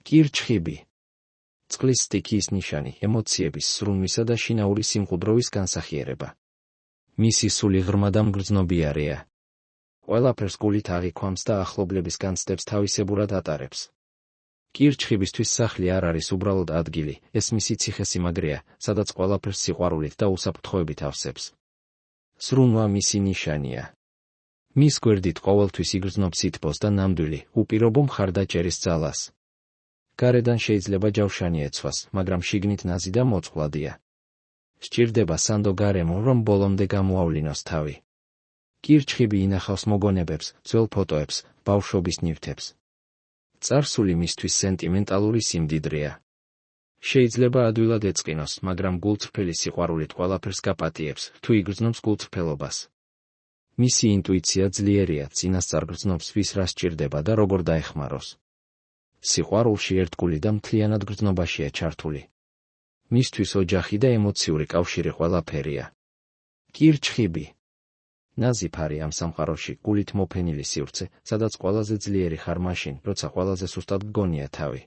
კირჩხიბი. წყლის სტიქიის ნიშანი, ემოციების, სრუნვისა და შინაური სიმყუდროვის განსახიერება. მისი სული ღრმა და მგრძნობიარეა. ყველაფერს გულით აღიქვამს და ახლობლების განცდებს თავისებურად ატარებს. კირჩხიბისთვის სახლი არ არის უბრალოდ ადგილი, ეს მისი ციხესიმაგრეა, სადაც ყველაფერს სიყვარულით და უსაფრთხოებით ავსებს. სრუნვა მისი ნიშანია. მის გვერდით ყოველთვის იგრძნობს სითბოს და ნამდვილი, უპირობო მხარდაჭერის ძალას. გარედან შეიძლება ჯავშანი ეცვას, მაგრამ შიგნით ნაზი და მოწყვლადია. სჭირდება სანდო გარემო, რომ ბოლომდე გამოავლინოს თავი. კირჩხიბი ინახავს მოგონებებს, ძველ ფოტოებს, ბავშვობის ნივთებს. წარსული მისთვის სენტიმენტალური სიმდიდრეა. შეიძლება ადვილად ეწყინოს, მაგრამ გულწრფელი სიყვარულით ყველაფერს გაპატიებს, თუ იგრძნობს გულწრფელობას. მისი ინტუიცია ძლიერია, წინასწარ გრძნობს ვის რა სჭირდება და როგორ დაეხმაროს. სიყვარულში ერთგული და მთლიანად გრძნობაშია ჩართული. მისთვის ოჯახი და ემოციური კავშირი ყველაფერია. კირჩხიბი. ნაზი ფარი ამ სამყაროში, გულით მოფენილი სივრცე, სადაც ყველაზე ძლიერი ხარ მაშინ, როცა ყველაზე სუსტად გგონია თავი.